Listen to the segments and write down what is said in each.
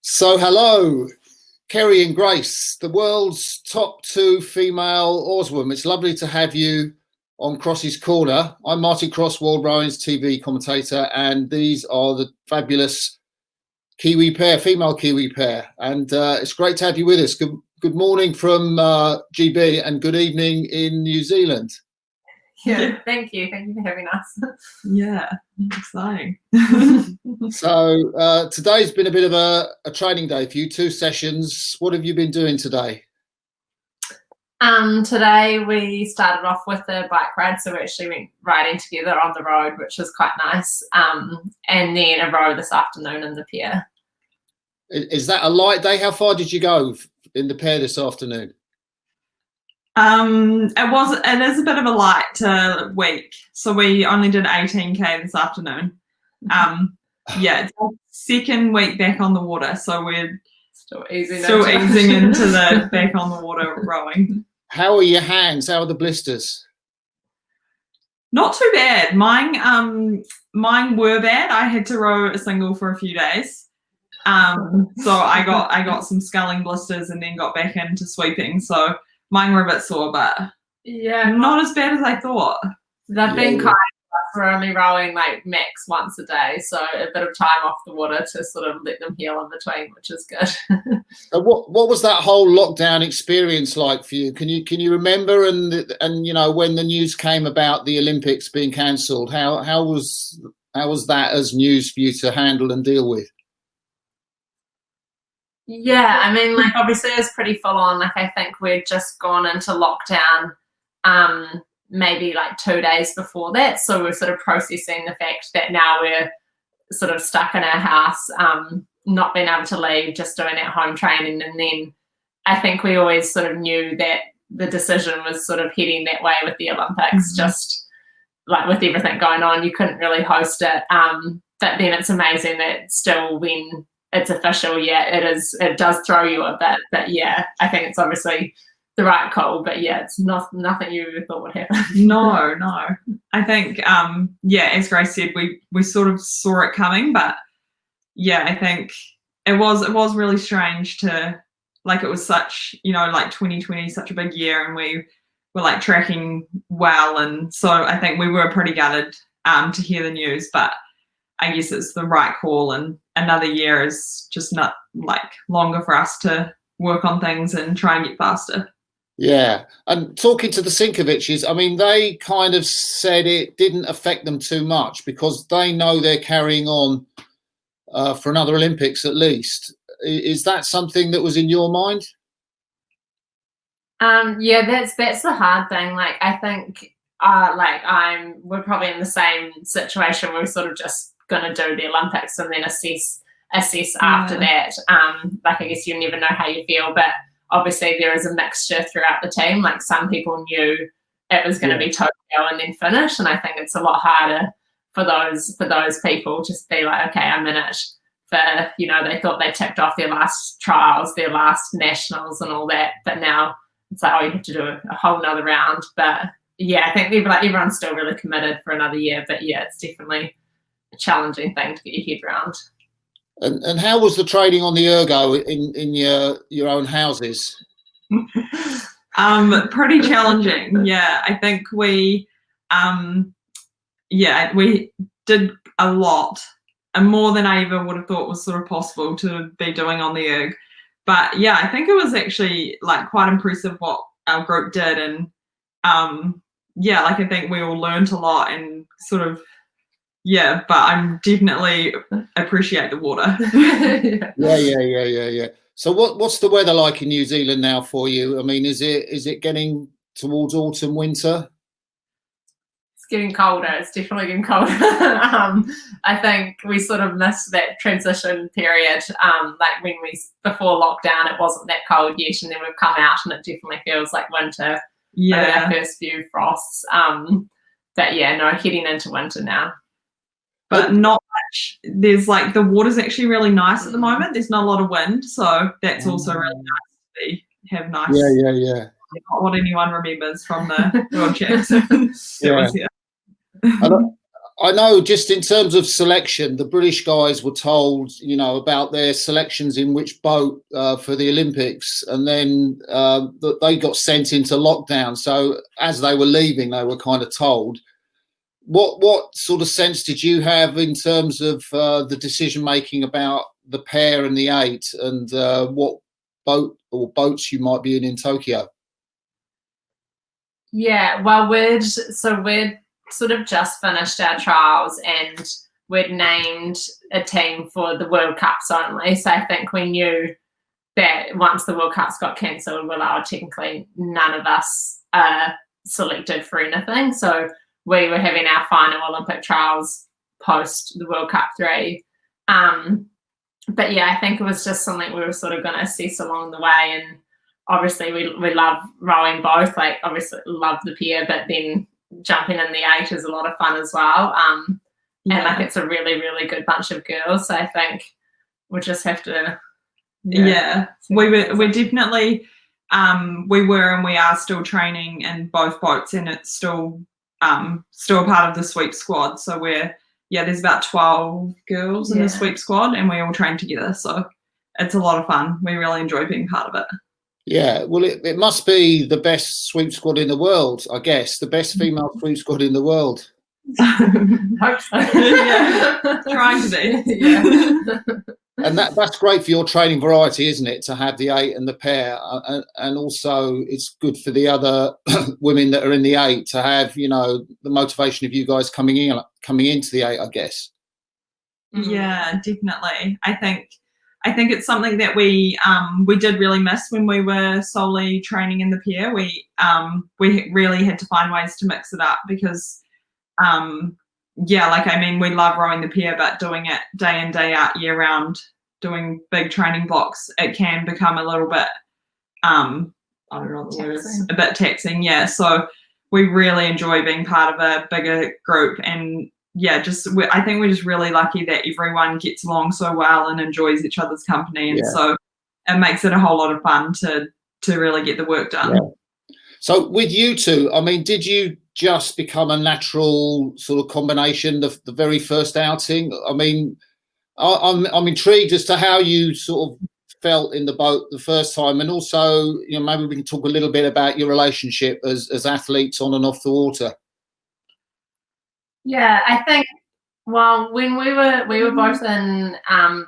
So hello, Kerri and Grace, the world's top two female oarswomen. It's lovely to have you on Crossy's Corner. I'm Martin Cross, World Rowing's TV commentator, and these are the fabulous Kiwi pair, female Kiwi pair. And it's great to have you with us. Good morning from GB and good evening in New Zealand. Yeah, thank you. Thank you for having us. Yeah, exciting. So today's been a bit of a training day for you, 2 sessions. What have you been doing today? Today we started off with a bike ride, so we actually went riding together on the road, which was quite nice. And then a row this afternoon in the pier. Is that a light day? How far did you go in the pier this afternoon? It is a bit of a light week, so we only did 18k this afternoon. Yeah, it's our second week back on the water, so we're still easing into the back on the water rowing. How are your hands? How are the blisters? Not too bad. Mine were bad. I had to row a single for a few days. So I got some sculling blisters and then got back into sweeping. So mine were a bit sore, but yeah, not as bad as I thought. They've been kind of, we're only rowing like max once a day, so a bit of time off the water to sort of let them heal in between, which is good. What was that whole lockdown experience like for you? Can you remember and you know when the news came about the Olympics being cancelled? How was that as news for you to handle and deal with? Yeah, I mean, like obviously it was pretty full on. Like I think we'd just gone into lockdown maybe like 2 days before that. So we're sort of processing the fact that now we're sort of stuck in our house, not being able to leave, just doing at-home training. And then I think we always sort of knew that the decision was sort of heading that way with the Olympics, just like with everything going on, you couldn't really host it. But then it's amazing that still when it's official, yeah, it does throw you a bit. But yeah, I think it's obviously the right call, but yeah, it's nothing you ever thought would happen. No. I think, yeah, as Grace said, we sort of saw it coming, but yeah, I think it was really strange to, like, it was such, like 2020, such a big year, and we were like tracking well, and so I think we were pretty gutted to hear the news, but I guess it's the right call, and another year is just not like longer for us to work on things and try and get faster. Yeah, and talking to the Sinkoviches, I mean, they kind of said it didn't affect them too much because they know they're carrying on for another Olympics at least. Is that something that was in your mind? Yeah, that's the hard thing. Like I think we're probably in the same situation. We're sort of just gonna do the Olympics and then assess after that. Like I guess you never know how you feel, but obviously there is a mixture throughout the team. Like some people knew it was going to be Tokyo and then finish, and I think it's a lot harder for those people to be like, okay, I'm in it for, they thought they ticked off their last trials, their last nationals and all that, but now it's like, oh, you have to do a whole nother round. But yeah, I think everyone's still really committed for another year, but yeah, it's definitely a challenging thing to get your head around. And how was the training on the ergo in your own houses? Pretty challenging. Yeah, I think we did a lot, and more than I ever would have thought was sort of possible to be doing on the erg. But yeah, I think it was actually like quite impressive what our group did, and yeah, like I think we all learned a lot and sort of. Yeah, but I'm definitely appreciate the water. Yeah. So what's the weather like in New Zealand now for you? I mean, is it getting towards autumn, winter? It's getting colder. It's definitely getting colder. I think we sort of missed that transition period. Like when before lockdown, it wasn't that cold yet, and then we've come out and it definitely feels like winter. Yeah. Our first few frosts. But yeah, no, heading into winter now. But not much. There's like the water's actually really nice at the moment. There's not a lot of wind, so that's also really nice to have nice. Yeah. Not what anyone remembers from the World Champs. Yeah. I know just in terms of selection, the British guys were told, about their selections in which boat for the Olympics, and then they got sent into lockdown. So as they were leaving, they were kind of told. What sort of sense did you have in terms of the decision making about the pair and the 8, and what boat or boats you might be in Tokyo? Yeah, well, we'd sort of just finished our trials and we'd named a team for the World Cups only. So I think we knew that once the World Cups got cancelled, technically none of us are selected for anything. So we were having our final Olympic trials post the World Cup 3. But yeah, I think it was just something we were sort of going to assess along the way. And obviously we love rowing both, like obviously love the pair, but then jumping in the 8 is a lot of fun as well. And like it's a really, really good bunch of girls. So I think we'll just have to. Yeah. We're definitely, we were and we are still training in both boats, and it's still a part of the sweep squad. So there's about 12 girls in the sweep squad, and we all train together. So it's a lot of fun. We really enjoy being part of it. Yeah, well, it must be the best sweep squad in the world, I guess. The best female sweep squad in the world. Hope so. Yeah. Trying to be. Yeah. And that's great for your training variety, isn't it? To have the 8 and the pair, and also it's good for the other women that are in the 8 to have, the motivation of you guys coming into the 8, I guess. Yeah, definitely. I think it's something that we did really miss when we were solely training in the pair. We really had to find ways to mix it up because, we love rowing the pair, but doing it day in, day out, year round, doing big training blocks, it can become a little bit, I don't know what the word is, a bit taxing. Yeah, so we really enjoy being part of a bigger group, and I think we're just really lucky that everyone gets along so well and enjoys each other's company, and so it makes it a whole lot of fun to really get the work done. Yeah. So with you two, I mean, did you just become a natural sort of combination the very first outing? I mean, I'm intrigued as to how you sort of felt in the boat the first time, and also, maybe we can talk a little bit about your relationship as athletes on and off the water. Yeah, I think, well, when we were both in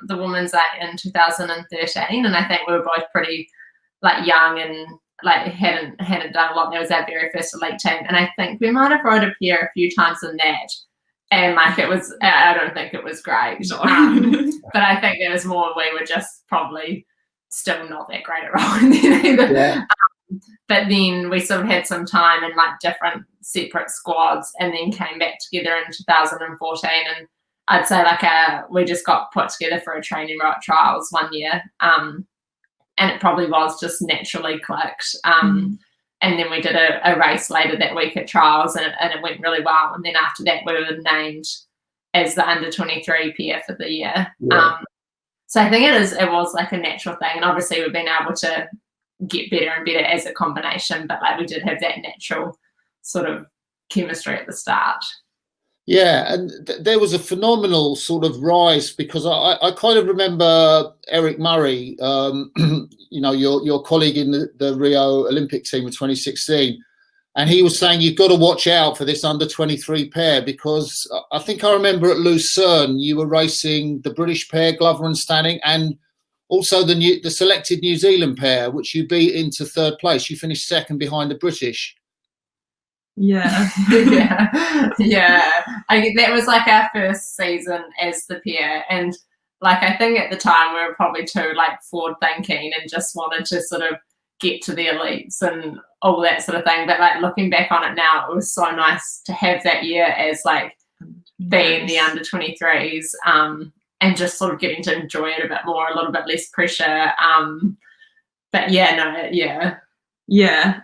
the women's 8 in 2013, and I think we were both pretty young and hadn't done a lot. That was our very first elite team, and I think we might have rowed a pair a few times in that, and it was, I don't think it was great. No. But I think it was more we were just probably still not that great at rowing then either. Yeah. But then we sort of had some time in different separate squads, and then came back together in 2014. And I'd say we just got put together for a training row at trials one year, and it probably was just naturally clicked. And then we did a race later that week at trials, and it went really well. And then after that, we were named as the under-23 pair for the year. Yeah. So I think it was a natural thing, and obviously we've been able to get better and better as a combination, but we did have that natural sort of chemistry at the start. Yeah, and there was a phenomenal sort of rise, because I kind of remember Eric Murray, your colleague in the Rio Olympic team of 2016, and he was saying you've got to watch out for this under-23 pair, because I think I remember at Lucerne you were racing the British pair, Glover and Stanning, and also the selected New Zealand pair, which you beat into third place. You finished second behind the British. Yeah. Yeah. That was our first season as the pair, and I think at the time we were probably too forward thinking and just wanted to sort of get to the elites and all that sort of thing. But looking back on it now, it was so nice to have that year as being the under-23s, and just sort of getting to enjoy it a bit more, a little bit less pressure. But yeah.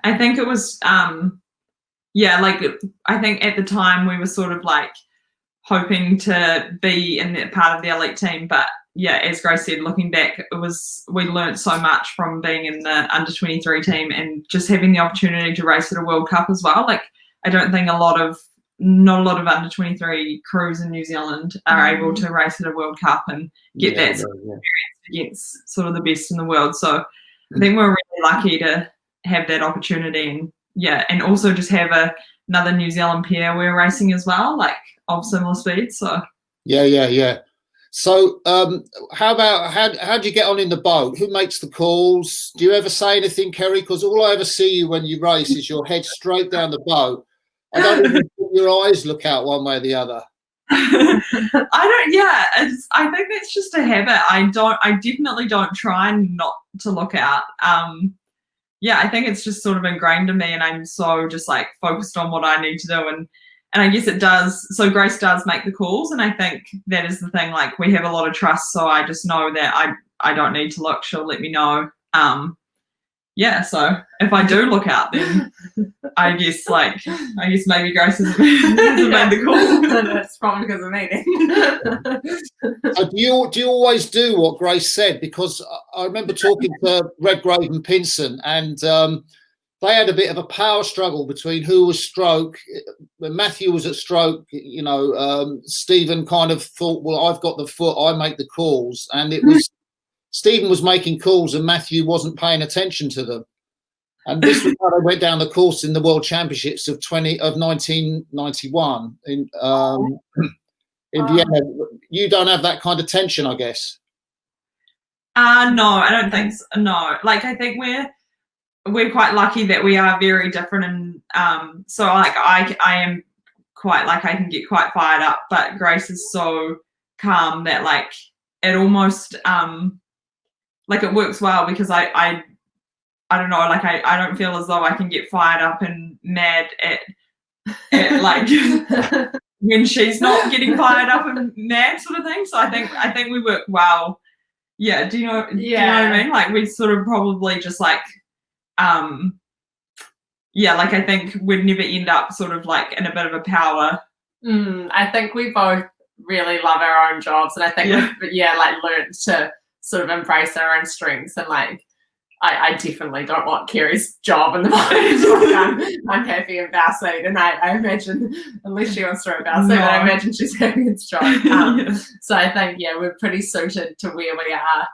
I think it was I think at the time we were sort of hoping to be in that part of the elite team, but as Grace said, looking back, we learned so much from being in the under-23 team and just having the opportunity to race at a World Cup as well. I don't think a lot of not a lot of under 23 crews in New Zealand are able to race at a World Cup and get that sort of experience against sort of the best in the world. So I think we're really lucky to have that opportunity, and also just have another New Zealand pair we're racing as well, like of similar speed. So yeah. So how do you get on in the boat? Who makes the calls? Do you ever say anything, Kerri? Because all I ever see you when you race is your head straight down the boat. I don't even think your eyes look out one way or the other. I think that's just a habit. I definitely don't try not to look out. I think it's just sort of ingrained in me, and I'm so just like focused on what I need to do, and I guess it does. So Grace does make the calls, and I think that is the thing. Like, we have a lot of trust, so I just know that I don't need to look. She'll let me know. So if I do look out, then I guess maybe Grace hasn't made the call. That's probably because of me. Do you always do what Grace said? Because I remember talking to Redgrave and Pinson, and they had a bit of a power struggle between who was stroke. When Matthew was at stroke, Stephen kind of thought, well, I've got the foot, I make the calls, and it was Stephen was making calls and Matthew wasn't paying attention to them. And this was how they went down the course in the World Championships of 1991 in Vienna. You don't have that kind of tension, I guess. No, I don't think so. No, like, I think we're quite lucky that we are very different, and so like I am quite like, I can get quite fired up, but Grace is so calm that like it almost like it works well, because I don't know, like I don't feel as though I can get fired up and mad at like when she's not getting fired up and mad, sort of thing. So I think we work well. Yeah, do you know what I mean? Like, we sort of probably just like like, I think we'd never end up sort of like in a bit of a power. I think we both really love our own jobs, and I think we've like learned to sort of embrace our own strengths, and like I definitely don't want Kerri's job in the moment. I'm happy in Bowseat, and I imagine, unless she wants to run Bowseat, I imagine she's having its job. So I think we're pretty suited to where we are.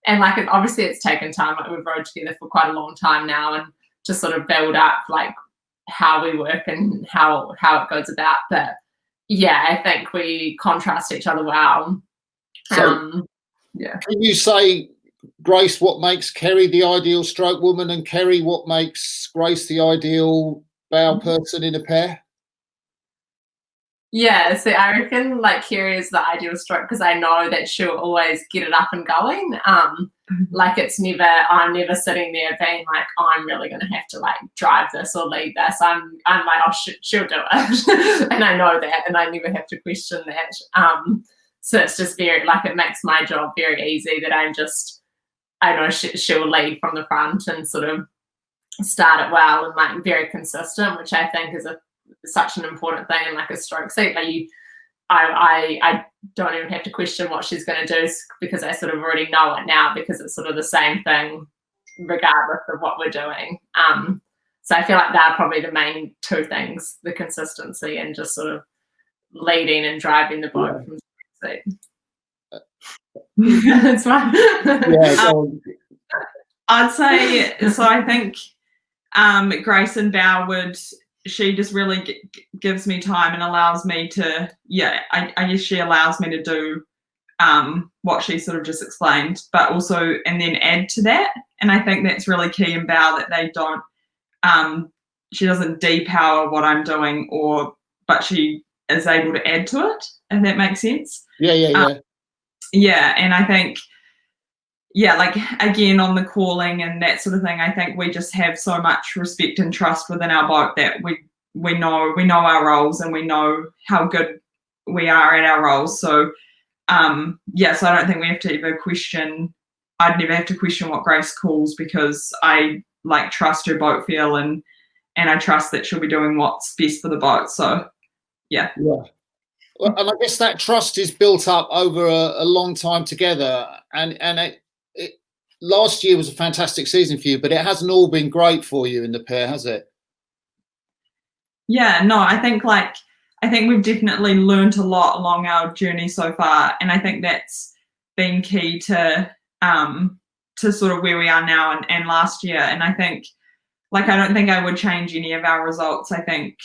And like, obviously it's taken time. Like, we've rode together for quite a long time now, and to sort of build up like how we work and how it goes about. But I think we contrast each other well. So, can you say, Grace, what makes Kerri the ideal stroke woman, and Kerri, what makes Grace the ideal bow person in a pair? Yeah, so I reckon like Kerri is the ideal stroke, because I know that she'll always get it up and going. Like, I'm never sitting there being like, I'm really going to have to like drive this or lead this. I'm like, oh, she'll do it. And I know that, and I never have to question that. So it's just very, like, it makes my job very easy, that I know she'll lead from the front and sort of start it well, and like very consistent, which I think is such an important thing in like a stroke seat. Like, I don't even have to question what she's going to do, because I sort of already know it now, because it's sort of the same thing regardless of what we're doing. So I feel like they're probably the main two things: the consistency and just sort of leading and driving the boat from seat. That's fine. I'd say so. I think Grace and Bow she just really gives me time and allows me to, I guess she allows me to do what she sort of just explained, but also, and then add to that. And I think that's really key in Bow, that they don't, she doesn't depower what I'm doing, but she is able to add to it, if that makes sense. And I think, like, again, on the calling and that sort of thing, I think we just have so much respect and trust within our boat that we know our roles, and we know how good we are at our roles. So so I don't think we have to ever question. I'd never have to question what Grace calls, because I like trust her boat feel, and I trust that she'll be doing what's best for the boat. So Well, and I guess that trust is built up over a long time together, and it last year was a fantastic season for you, but it hasn't all been great for you in the pair, has it? Yeah, no, I think we've definitely learned a lot along our journey so far, and I think that's been key to sort of where we are now and last year. And I think, I don't think I would change any of our results. I think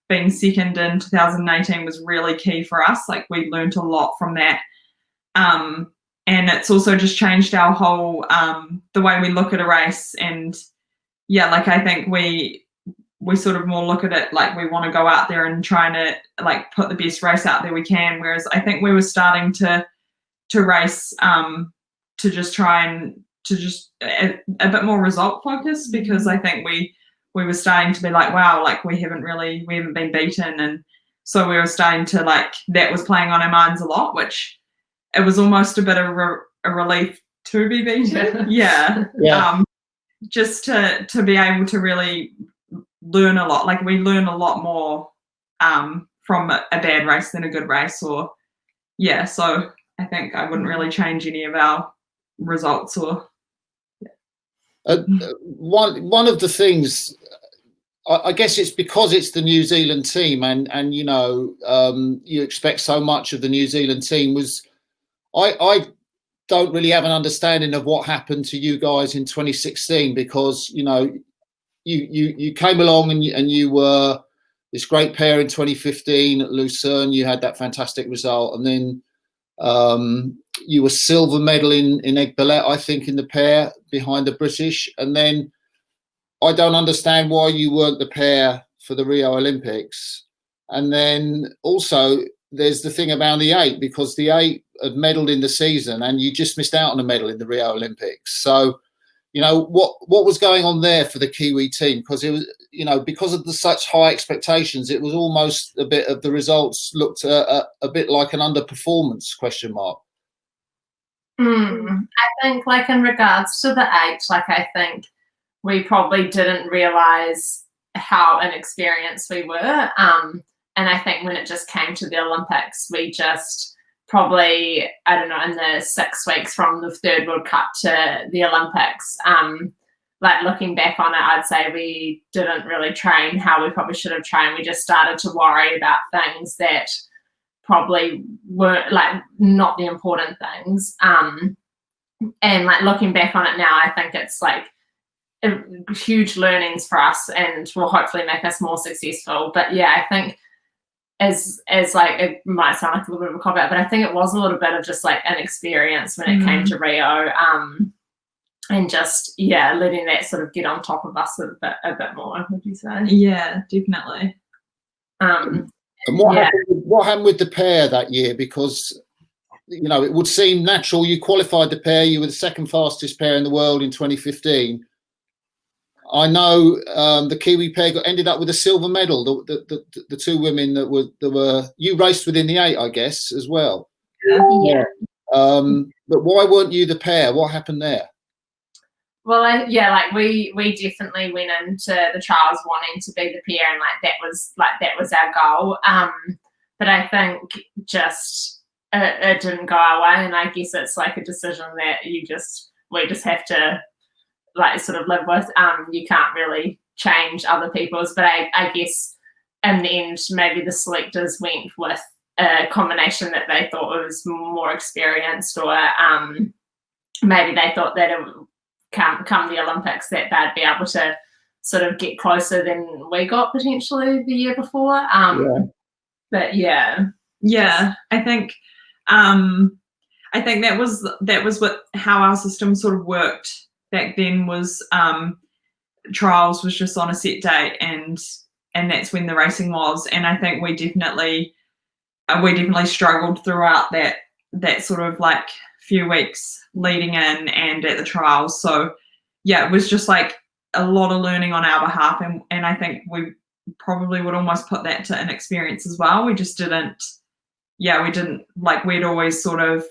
being second in 2018 was really key for us. We learned a lot from that. And it's also just changed our whole, the way we look at a race. And yeah, I think we sort of more look at it we want to go out there and trying to put the best race out there we can. Whereas I think we were starting to race, to just try and to just a bit more result focused, because I think we were starting to be wow, we haven't been beaten. And so we were starting to that was playing on our minds a lot, which it was almost a bit of a relief to be beaten. Yeah. Just to be able to really learn a lot. We learn a lot more from a bad race than a good race. So I think I wouldn't really change any of our results. Or one of the things, I guess it's because it's the New Zealand team, and you expect so much of the New Zealand team. I don't really have an understanding of what happened to you guys in 2016, because you came along and you were this great pair in 2015 at Lucerne. You had that fantastic result, and then you were silver medal in Aiguebelette, I think, in the pair behind the British. And then I don't understand why you weren't the pair for the Rio Olympics. And then also there's the thing about the 8, because the 8 had medalled in the season and you just missed out on a medal in the Rio Olympics. So, what was going on there for the Kiwi team? Because it was, because of such high expectations, it was almost a bit of the results looked a bit like an underperformance, question mark. I think in regards to the 8, I think we probably didn't realise how inexperienced we were. And I think when it just came to the Olympics, we just probably, I don't know, in the 6 weeks from the 3rd World Cup to the Olympics, looking back on it, I'd say we didn't really train how we probably should have trained. We just started to worry about things that probably weren't not the important things. And looking back on it now, I think it's huge learnings for us, and will hopefully make us more successful. But yeah, I think as it might sound like a little bit of a cop-out, but I think it was a little bit of just inexperience when it came to Rio, and just letting that sort of get on top of us a bit more, would you say? Yeah, definitely. And what happened with the pair that year? Because it would seem natural. You qualified the pair. You were the 2nd fastest pair in the world in 2015. I know the Kiwi pair ended up with a silver medal. The 2 women that were you raced within the 8, I guess, as well. Yeah. But why weren't you the pair? What happened there? Well, we definitely went into the trials wanting to be the pair, and that was our goal. But I think just it didn't go our way, and I guess it's a decision that we just have to sort of live with. You can't really change other people's, but I guess in the end maybe the selectors went with a combination that they thought was more experienced, or maybe they thought that it would come the Olympics that they'd be able to sort of get closer than we got potentially the year before. But yeah, I think that was how our system sort of worked back then. Was trials was just on a set date, and that's when the racing was. And I think we definitely struggled throughout that sort of few weeks leading in and at the trials. So yeah, it was just a lot of learning on our behalf, and I think we probably would almost put that to inexperience as well. We just didn't we'd always sort of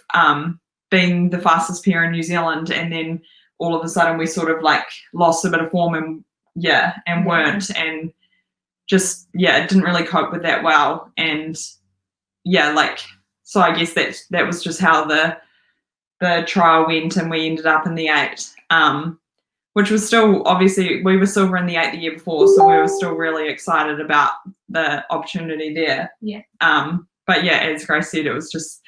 been the fastest pair in New Zealand, and then all of a sudden we sort of lost a bit of form and weren't, and just didn't really cope with that well. And so I guess that was just how the trial went, and we ended up in the 8. which was still, obviously, we were silver in the 8 the year before, so we were still really excited about the opportunity there. Yeah. But yeah, as Grace said, it was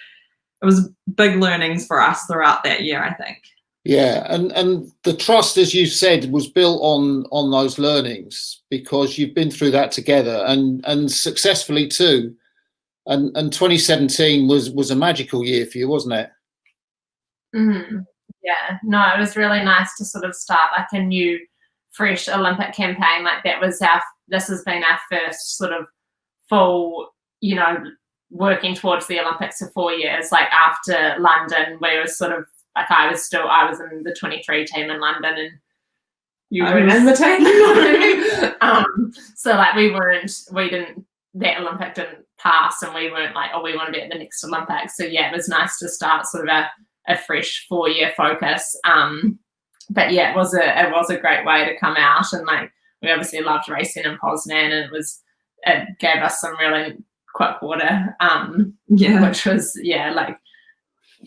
big learnings for us throughout that year, I think. Yeah, and the trust, as you said, was built on those learnings because you've been through that together and successfully too. And 2017 was a magical year for you, wasn't it? Mm-hmm. Yeah, no, it was really nice to sort of start like a new, fresh Olympic campaign. Like this has been our first sort of full, you know, working towards the Olympics for 4 years. Like after London, we were sort of like I was in the 23 team in London, and you weren't in the team. So like that Olympic didn't pass, and we weren't like, oh, we want to be at the next Olympics. So yeah, it was nice to start sort of a fresh 4-year focus. But yeah, it was a great way to come out, and like we obviously loved racing in Poznan, and it gave us some really quick water. Which was like.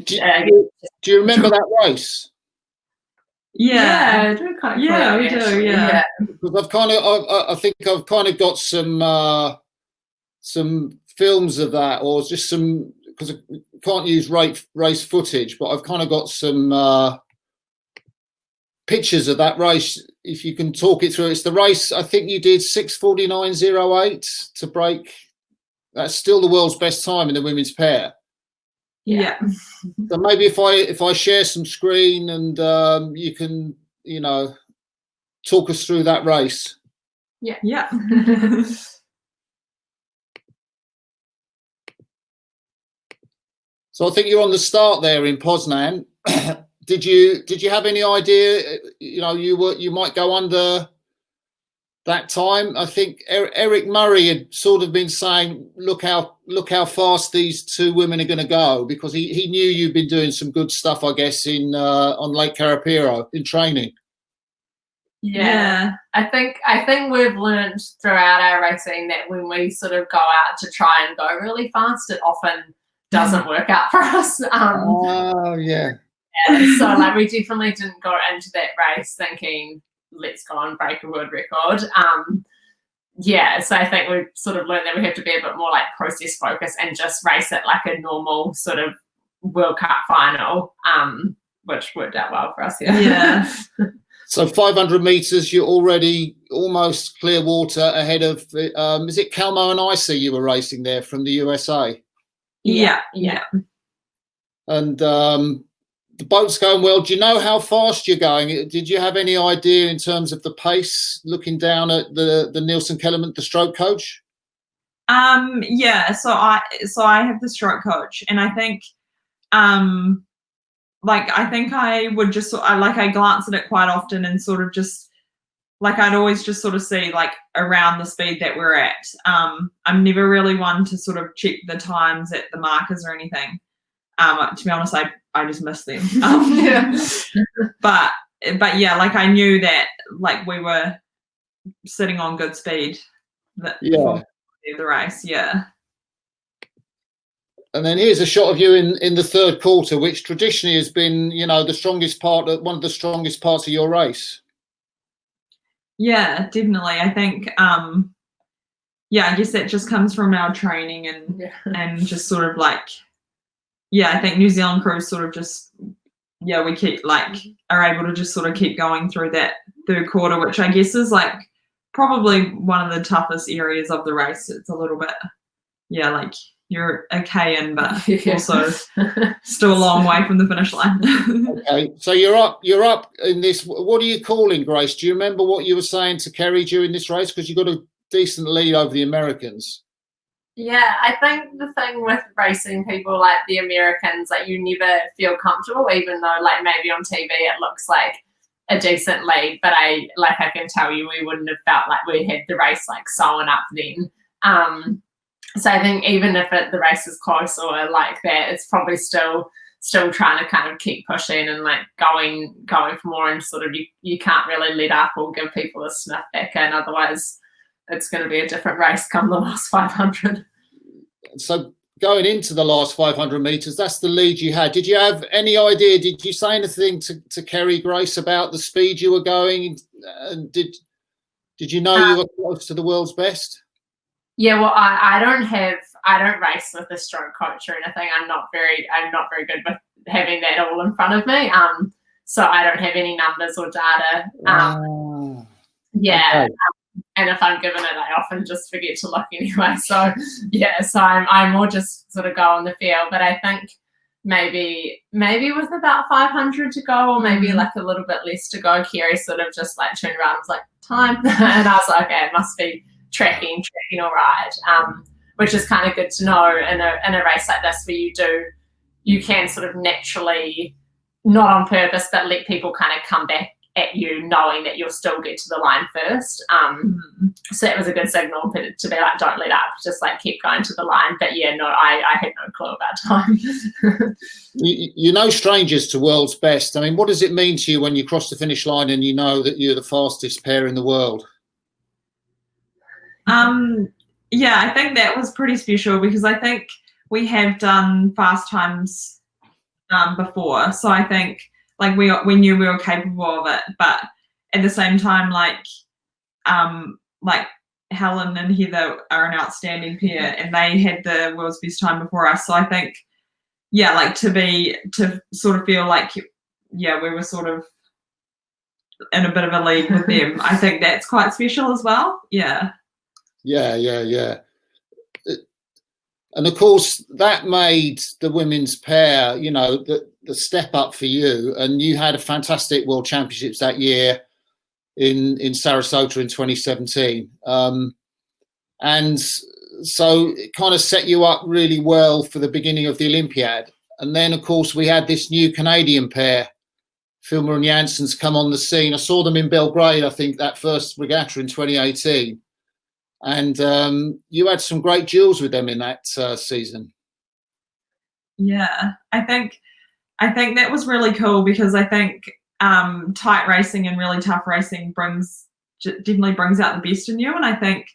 Do you remember that race? Yeah, I do kind of. Yeah, we do. Yeah, because I think I've kind of got some films of that, or just some, because I can't use race footage, but I've kind of got some pictures of that race. If you can talk it through, it's the race. I think you did 6:49.08 to break. That's still the world's best time in the women's pair. Yeah. So maybe if I share some screen and you can, you know, talk us through that race. Yeah. So I think you're on the start there in Poznan. Did you have any idea, you know, you might go under that time? I think Eric Murray had sort of been saying, look how fast these two women are going to go, because he knew you'd been doing some good stuff, I guess, on Lake Carapiro in training. Yeah. I think we've learned throughout our racing that when we sort of go out to try and go really fast, it often doesn't work out for us. So like we definitely didn't go into that race thinking, let's go and break a world record. So I think we've sort of learned that we have to be a bit more like process focused and just race it like a normal sort of World Cup final, which worked out well for us. Yeah. So 500 meters, you're already almost clear water ahead of. Is it Calmo and Icy you were racing there from the USA? Yeah. And the boat's going well. Do you know how fast you're going? Did you have any idea in terms of the pace, looking down at the Nielsen Kellerman, the stroke coach? Yeah. So I have the stroke coach, and I think, I think I would just I glance at it quite often and sort of just like I'd always just sort of see like around the speed that we're at. I'm never really one to sort of check the times at the markers or anything. To be honest, I just miss them. But yeah, like I knew that like we were sitting on good speed for the race. Yeah. And then here's a shot of you in the third quarter, which traditionally has been, you know, one of the strongest parts of your race. Yeah, definitely. I think, I guess that just comes from our training and just sort of like, I think New Zealand crews sort of just, we keep like are able to just sort of keep going through that third quarter, which I guess is like probably one of the toughest areas of the race. It's a little bit, like you're okay in, but also still a long way from the finish line. Okay, so you're up in this. What are you calling, Grace? Do you remember what you were saying to Kerri during this race? Because you got a decent lead over the Americans. Yeah, I think the thing with racing people like the Americans, like you never feel comfortable, even though like maybe on TV it looks like a decent lead, but I can tell you we wouldn't have felt like we had the race like sewn up then. So I think even if the race is close or like that, it's probably still trying to kind of keep pushing and like going for more, and sort of you can't really let up or give people a sniff back in, otherwise it's going to be a different race come the last 500. So going into the last 500 metres, that's the lead you had. Did you have any idea? Did you say anything to Kerri, Grace, about the speed you were going? And did you know you were close to the world's best? Yeah, well, I don't race with a stroke coach or anything. I'm not very good with having that all in front of me. So I don't have any numbers or data. Yeah. Okay. And if I'm given it, I often just forget to look anyway. So yeah, so I more just sort of go on the feel. But I think maybe with about 500 to go, or maybe like a little bit less to go, Kerri sort of just like turned around and was like, time. And I was like, okay, it must be tracking all right. Which is kind of good to know in a race like this, where you can sort of naturally, not on purpose, but let people kind of come back at you knowing that you'll still get to the line first. So that was a good signal to be like, don't let up, just like keep going to the line. But yeah, no, I had no clue about time. You're no strangers to world's best. I mean, what does it mean to you when you cross the finish line and you know that you're the fastest pair in the world? Yeah, I think that was pretty special, because I think we have done fast times before. So I think like we knew we were capable of it, but at the same time, like Helen and Heather are an outstanding pair, and they had the world's best time before us. So I think, yeah, like to sort of feel like, yeah, we were sort of in a bit of a league with them. I think that's quite special as well. Yeah. Yeah. And of course, that made the women's pair, you know, the step up for you. And you had a fantastic World Championships that year in Sarasota in 2017. And so it kind of set you up really well for the beginning of the Olympiad. And then, of course, we had this new Canadian pair, Filmer and Janssens, come on the scene. I saw them in Belgrade, I think, that first regatta in 2018. And you had some great duels with them in that season. Yeah, I think that was really cool, because I think tight racing and really tough racing definitely brings out the best in you. And I think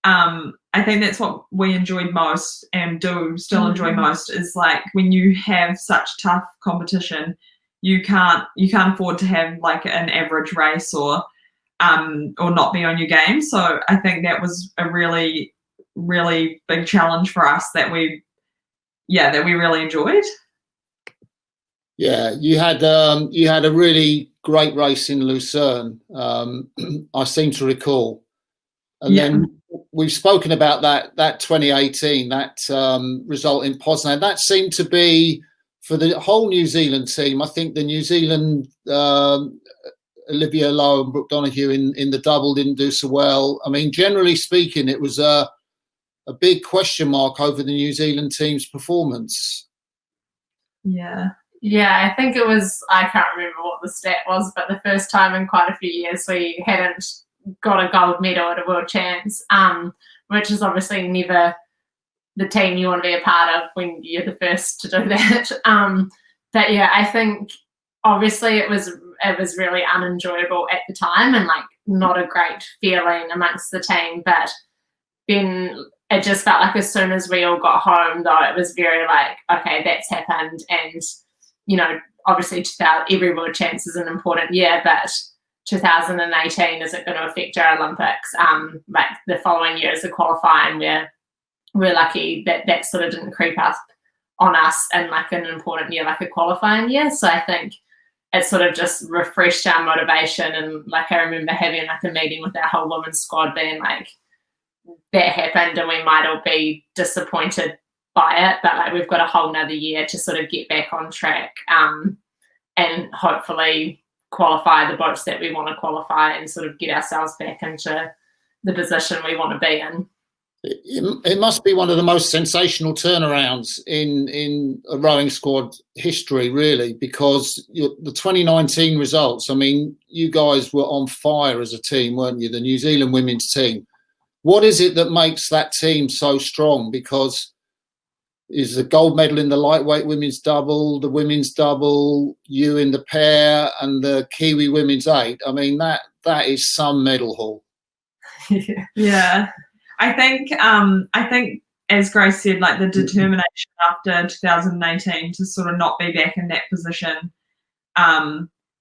that's what we enjoyed most, and do still enjoy most, is like when you have such tough competition, you can't afford to have like an average race or not be on your game. So I think that was a really, really big challenge for us that we really enjoyed. Yeah, you had a really great race in Lucerne. I seem to recall, and then we've spoken about that 2018 result in Poznan. That seemed to be for the whole New Zealand team. I think the New Zealand. Olivia Lowe and Brooke Donoghue in the double didn't do so well. I mean, generally speaking, it was a big question mark over the New Zealand team's performance. Yeah, I think it was, I can't remember what the stat was, but the first time in quite a few years we hadn't got a gold medal at a World Champs, which is obviously never the team you want to be a part of when you're the first to do that. But yeah, I think obviously it was really unenjoyable at the time, and like not a great feeling amongst the team. But then it just felt like as soon as we all got home, though, it was very like, okay, that's happened. And, you know, obviously every World Champs is an important year, but 2018, is it going to affect our Olympics? Like the following year is a qualifying, where we're lucky that sort of didn't creep up on us in like an important year, like a qualifying year. So I think it sort of just refreshed our motivation. And like I remember having like a meeting with our whole women's squad, being like, that happened and we might all be disappointed by it, but like we've got a whole nother year to sort of get back on track, and hopefully qualify the boats that we want to qualify, and sort of get ourselves back into the position we want to be in. It must be one of the most sensational turnarounds in a rowing squad history, really, because the 2019 results, I mean, you guys were on fire as a team, weren't you? The New Zealand women's team. What is it that makes that team so strong? Because is the gold medal in the lightweight women's double, the women's double, you in the pair, and the Kiwi women's 8. I mean, that is some medal haul. Yeah. I think as Grace said, like the determination after 2018 to sort of not be back in that position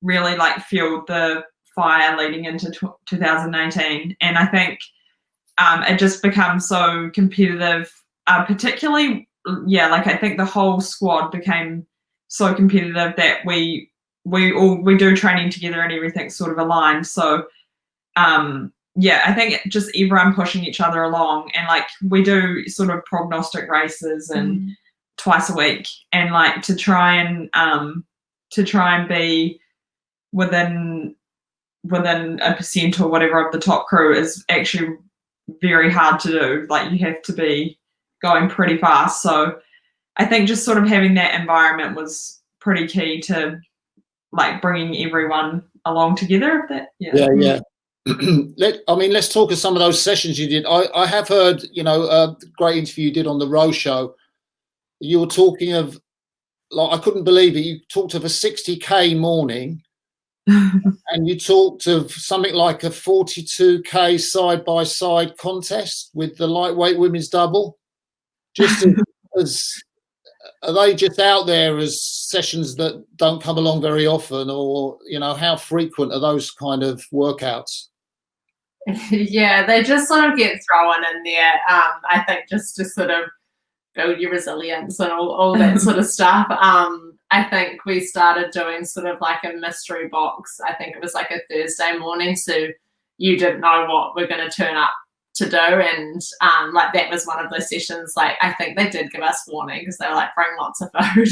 really like fueled the fire leading into 2018. And I think it just becomes so competitive, particularly, like I think the whole squad became so competitive that we do training together and everything's sort of aligned. So I think just everyone pushing each other along, and like we do sort of prognostic races and twice a week, and like to try and be within a percent or whatever of the top crew is actually very hard to do. Like you have to be going pretty fast. So I think just sort of having that environment was pretty key to like bringing everyone along together. Yeah. Let's talk of some of those sessions you did. I have heard, a great interview you did on the Row Show. You were talking of, like, I couldn't believe it. You talked of a 60K morning, and you talked of something like a 42K side-by-side contest with the lightweight women's double. Just as are they just out there as sessions that don't come along very often, or how frequent are those kind of workouts? Yeah, they just sort of get thrown in there. I think just to sort of build your resilience and all that sort of stuff. I think we started doing sort of like a mystery box. I think it was like a Thursday morning, so you didn't know what we're going to turn up to do, and like that was one of those sessions. Like I think they did give us warning because they were like, bring lots of food.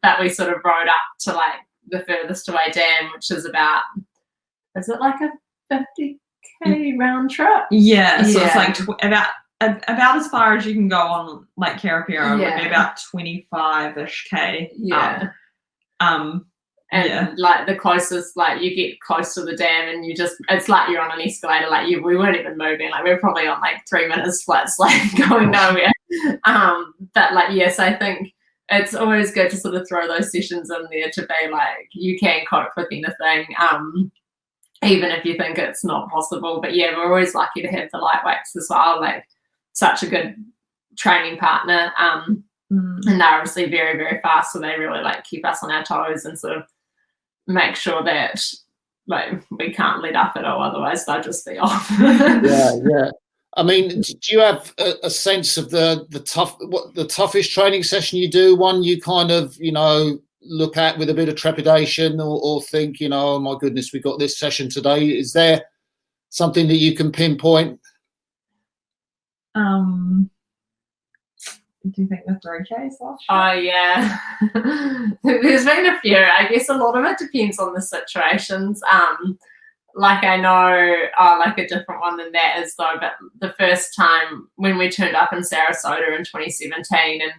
But we sort of rode up to like the furthest away dam, which is about, is it like a 50K round trip? Yeah, so it's like about as far as you can go on like Karapiro, would be about 25-ish K. And like the closest, like you get close to the dam and it's like you're on an escalator. Like we weren't even moving. Like we were probably on like 3 minutes splits, like going nowhere. But like, yes, I think it's always good to sort of throw those sessions in there to be like, you can cope with anything, even if you think it's not possible. But yeah, we're always lucky to have the lightweights as well. Like such a good training partner. And they're obviously very, very fast, so they really like keep us on our toes and sort of make sure that like we can't let up at all, otherwise they'll just be off. Yeah. I mean, do you have a sense of the toughest training session you do? One you kind of look at with a bit of trepidation, or think oh my goodness, we got this session today. Is there something that you can pinpoint? Do you think the 3K is last year? Oh yeah, there's been a few. I guess a lot of it depends on the situations. Like I know, like a different one than that is though. But the first time when we turned up in Sarasota in 2017, and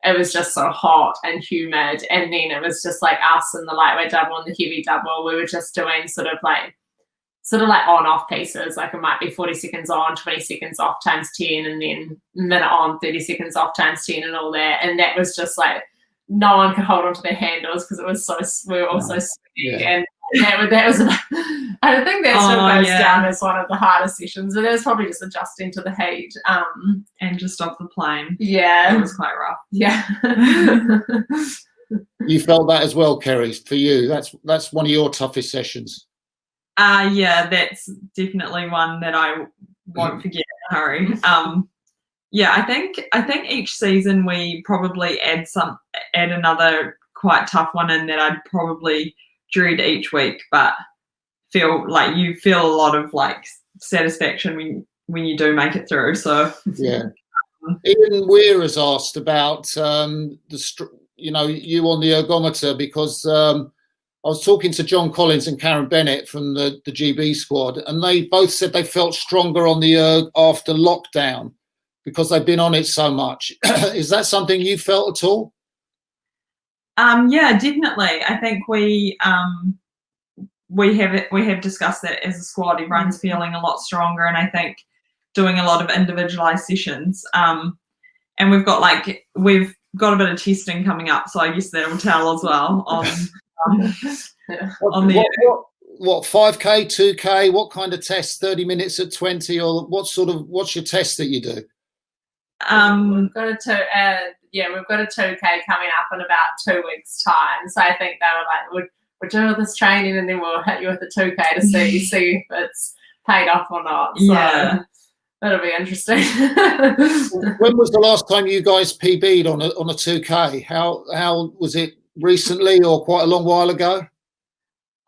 it was just so hot and humid, and then it was just like us and the lightweight double and the heavy double. We were just doing sort of like on-off pieces, like it might be 40 seconds on, 20 seconds off times 10, and then minute on, 30 seconds off times 10 and all that. And that was just like, no one could hold onto their handles because it was so, we were all so sweaty. And that was, I think that sort of goes down as one of the hardest sessions. And it was probably just adjusting to the heat. And just off the plane. Yeah. It was quite rough. Yeah. You felt that as well, Kerri, for you? That's one of your toughest sessions. Yeah, that's definitely one that I won't forget in a hurry. I think each season we probably add another quite tough one in that I'd probably dread each week, but you feel a lot of like satisfaction when you do make it through. So yeah. Ian Weir has asked about you on the ergometer, because I was talking to John Collins and Karen Bennett from the GB squad, and they both said they felt stronger on the erg after lockdown because they've been on it so much. Is that something you felt at all? Yeah, definitely. I think we have discussed that as a squad. Everyone's feeling a lot stronger, and I think doing a lot of individualized sessions. And we've got a bit of testing coming up, so I guess that'll tell as well on. What 5K, 2K? What kind of test? 30 minutes at 20, or what's your test that you do? We've got a we've got a 2K coming up in about 2 weeks' time. So I think they were like, we'll do all this training and then we'll hit you with a 2K to see if it's paid off or not. So that'll be interesting. When was the last time you guys PB'd on a 2K? How was it, recently or quite a long while ago?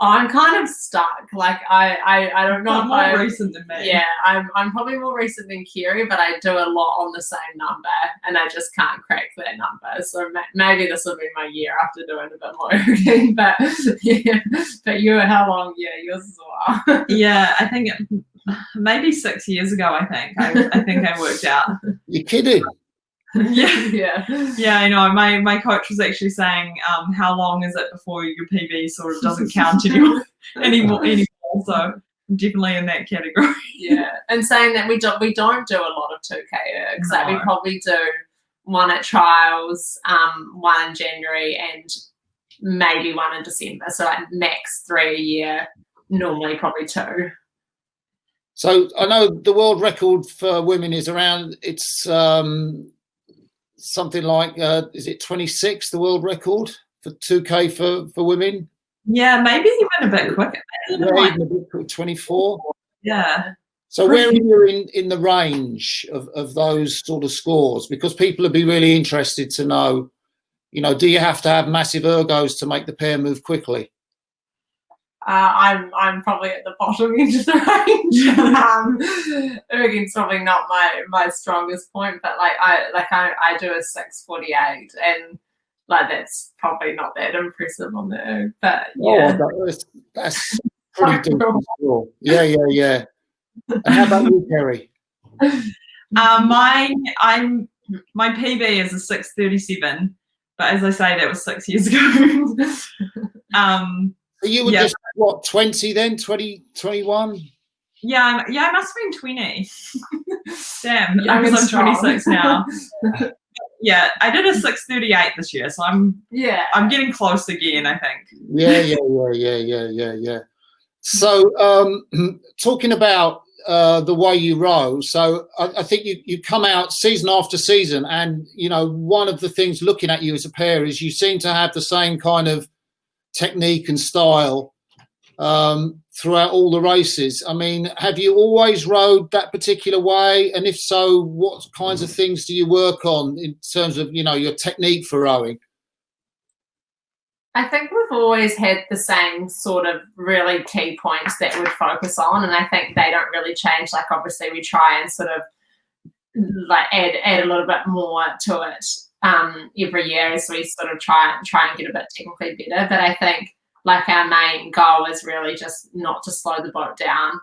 I'm kind of stuck. Like I don't know. More recent than me. Yeah, I'm probably more recent than Kerri, but I do a lot on the same number, and I just can't crack that number. So maybe this will be my year after doing a bit more again. But yeah, but you, how long? Yeah, yours is a while. Yeah, I think maybe 6 years ago. I think I worked out. You're kidding? Yeah. I know. My coach was actually saying, how long is it before your PB sort of doesn't count anymore? So I'm definitely in that category. Yeah, and saying that we don't do a lot of 2K ergs. Like we probably do one at trials, one in January, and maybe one in December. So like max 3 a year. Normally probably 2. So I know the world record for women is around, it's something like, is it 26, the world record for 2K for women? Yeah, maybe even a bit quicker. Even a bit quicker, 24. Yeah. So where are you in the range of those sort of scores? Because people would be really interested to know, do you have to have massive ergos to make the pair move quickly? I'm probably at the bottom end of the range. Erging's probably not my strongest point, but I do a 6:48, and like that's probably not that impressive on the erg. But yeah, that's pretty decent. Yeah. And how about you, Kerri? My PB is a 6:37, but as I say, that was 6 years ago. So you were just, what, 20 then? 20, 21? Yeah, I must have been 20. Damn, because I'm 26 now. Yeah, I did a 6:38 this year, so I'm getting close again, I think. Yeah. So talking about the way you row, so I think you come out season after season, and one of the things looking at you as a pair is you seem to have the same kind of technique and style throughout all the races. I mean, have you always rowed that particular way? And if so, what kinds of things do you work on in terms of, your technique for rowing? I think we've always had the same sort of really key points that we'd focus on, and I think they don't really change. Like obviously we try and sort of like add a little bit more to it every year as we sort of try and get a bit technically better. But I think like our main goal is really just not to slow the boat down,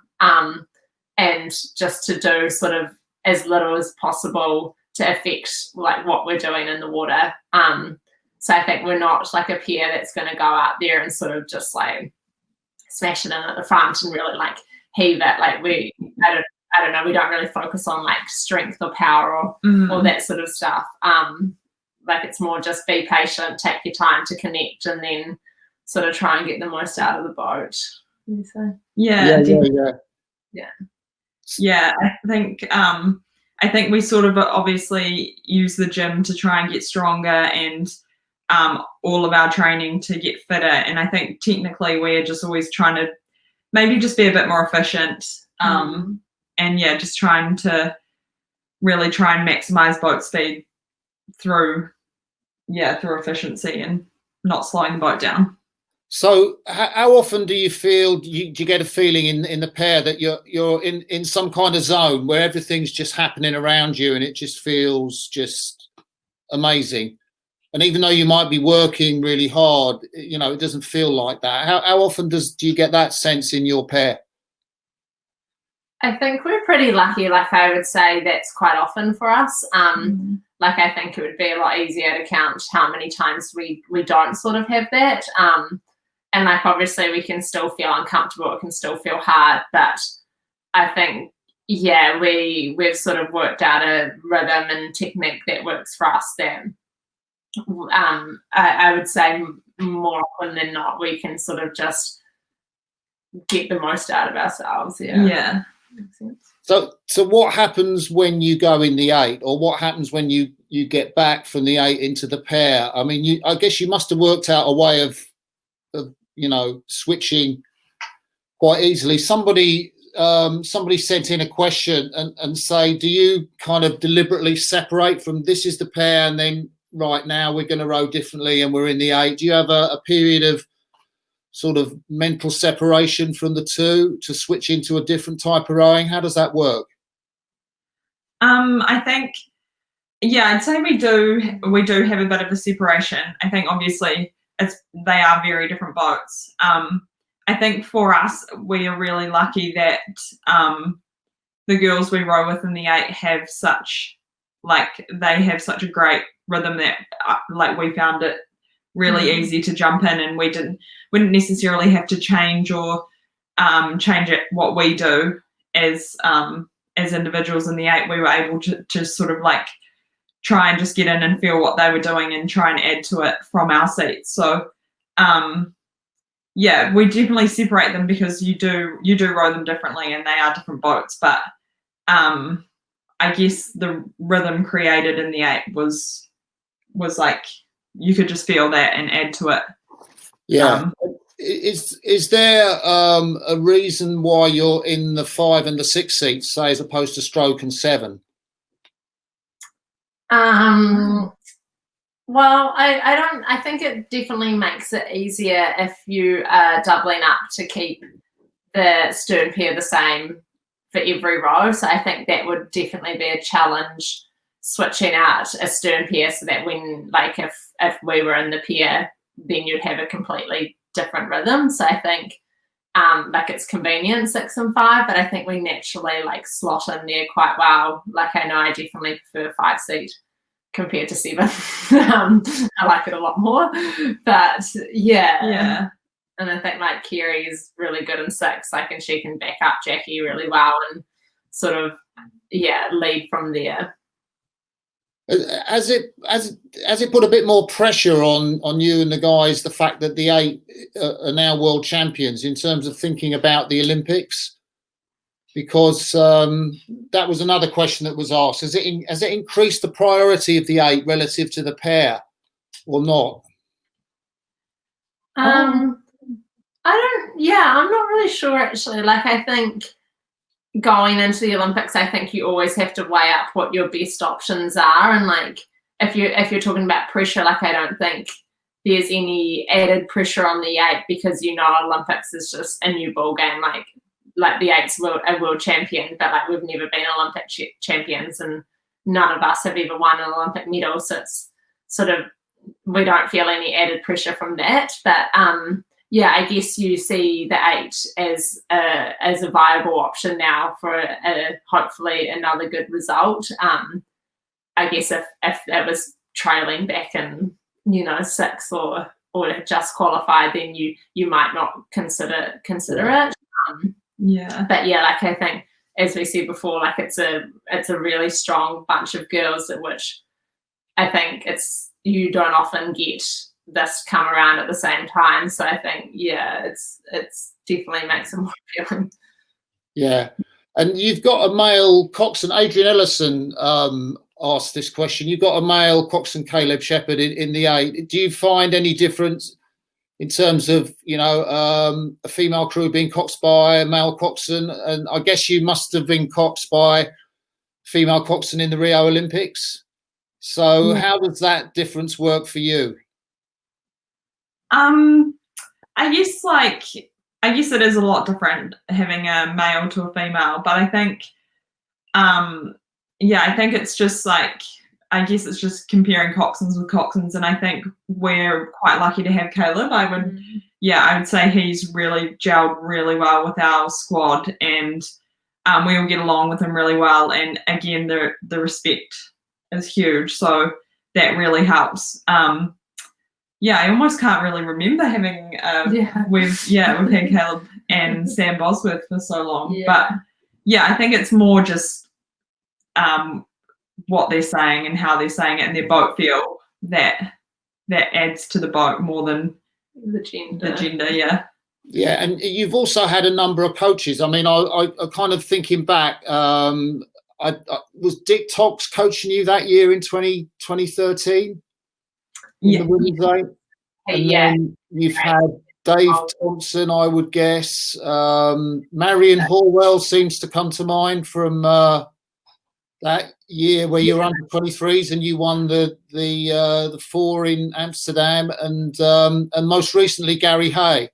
and just to do sort of as little as possible to affect like what we're doing in the water. So I think we're not like a pair that's going to go out there and sort of just like smash it in at the front and really like heave it. Like I don't know, we don't really focus on like strength or power or that sort of stuff. Like it's more just be patient, take your time to connect, and then sort of try and get the most out of the boat. Yeah. I think we sort of obviously use the gym to try and get stronger, and all of our training to get fitter. And I think technically we're just always trying to maybe just be a bit more efficient. And just trying to really try and maximize boat speed through efficiency and not slowing the boat down. So how often do you feel, do you get a feeling in the pair that you're in some kind of zone where everything's just happening around you and it just feels just amazing? And even though you might be working really hard, it doesn't feel like that. How often do you get that sense in your pair? I think we're pretty lucky. Like I would say that's quite often for us. Like I think it would be a lot easier to count how many times we don't sort of have that. And like obviously we can still feel uncomfortable, it can still feel hard, but I think we've sort of worked out a rhythm and technique that works for us that I would say more often than not we can sort of just get the most out of ourselves. Makes sense. So what happens when you go in the 8, or what happens when you get back from the 8 into the pair? I mean, I guess you must have worked out a way of switching quite easily. Somebody sent in a question and say, do you kind of deliberately separate from this is the pair and then right now we're going to row differently and we're in the 8? Do you have a period of sort of mental separation from the two to switch into a different type of rowing? How does that work? I think, yeah, I'd say we do have a bit of a separation. I think obviously they are very different boats. I think for us, we are really lucky that the girls we row with in the 8 have such a great rhythm that we found it really easy to jump in, and we didn't necessarily have to change change it what we do as individuals in the 8. We were able to sort of try and just get in and feel what they were doing and try and add to it from our seats. So yeah, we definitely separate them because you do row them differently and they are different boats. But I guess the rhythm created in the 8 was you could just feel that and add to it. Yeah. Is there a reason why you're in the 5 and the 6 seats, say, as opposed to stroke and 7? Well, I think it definitely makes it easier if you are doubling up to keep the stern pair the same for every row. So I think that would definitely be a challenge, switching out a stern pair so that when, if we were in the pair, then you'd have a completely different rhythm. So I think it's convenient 6 and 5, but I think we naturally slot in there quite well. I know I definitely prefer 5 seat compared to 7. I like it a lot more, but yeah. And I think Kerri is really good in 6, and she can back up Jackie really well and sort of lead from there. Has it put a bit more pressure on you and the guys, the fact that the 8 are now world champions, in terms of thinking about the Olympics? Because that was another question that was asked. Has it increased the priority of the 8 relative to the pair, or not? I'm not really sure actually. I think going into the Olympics, I think you always have to weigh up what your best options are, and if you're talking about pressure, I don't think there's any added pressure on the 8 because Olympics is just a new ball game. The 8's a world champion, but we've never been Olympic champions, and none of us have ever won an Olympic medal. So it's sort of, we don't feel any added pressure from that. But I guess you see the 8 as a viable option now for hopefully another good result. I guess if it was trailing back in 6 or just qualified, then you might not consider it. But I think, as we said before, it's a really strong bunch of girls, at which I think you don't often get this come around at the same time. So I think it's definitely makes it more appealing. Yeah, and you've got a male coxswain. Adrian Ellison asked this question. You've got a male coxswain, Caleb Shepherd, in the 8. Do you find any difference in terms of a female crew being coxed by a male coxswain? And I guess you must have been coxed by female coxswain in the Rio Olympics. So how does that difference work for you? I guess it is a lot different having a male to a female, but I think I think it's just I guess it's just comparing coxswains with coxswains, and I think we're quite lucky to have Caleb. I would say he's really gelled really well with our squad, and we all get along with him really well. And again, the respect is huge, so that really helps. I almost can't really remember having we've had Caleb and Sam Bosworth for so long, but I think it's more just what they're saying and how they're saying it and their boat feel that adds to the boat more than the gender. Yeah, and you've also had a number of coaches. I mean, I kind of thinking back, was Dick Tox coaching you that year in 2013 in the women's eight? And then you've had Dave Thompson, I would guess. Marion Horwell seems to come to mind from that year where you were under 23s and you won the 4 in Amsterdam, and most recently Gary Hay.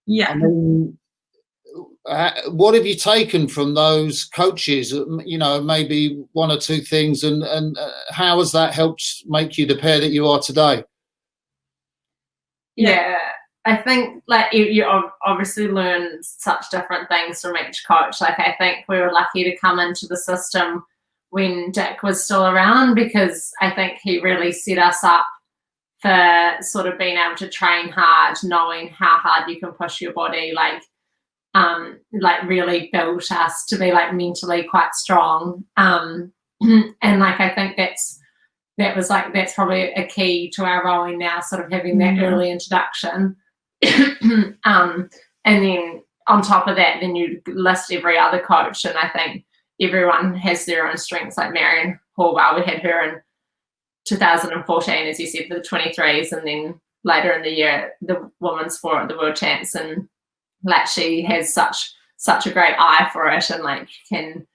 Yeah. I mean, what have you taken from those coaches? You know, maybe one or two things, and how has that helped make you the pair that you are today? Yeah, I think like you obviously learn such different things from each coach. Like I think we were lucky to come into the system when Dick was still around, because I think he really set us up for sort of being able to train hard, knowing how hard you can push your body, like really built us to be like mentally quite strong. And like I think that's probably a key to our rowing now, sort of having that early introduction. And then on top of that, then you list every other coach, and I think everyone has their own strengths. Like Marion Horwell, we had her in 2014, as you said, for the 23s, and then later in the year, the women's 4 at the World Champs, and like she has such a great eye for it, and like can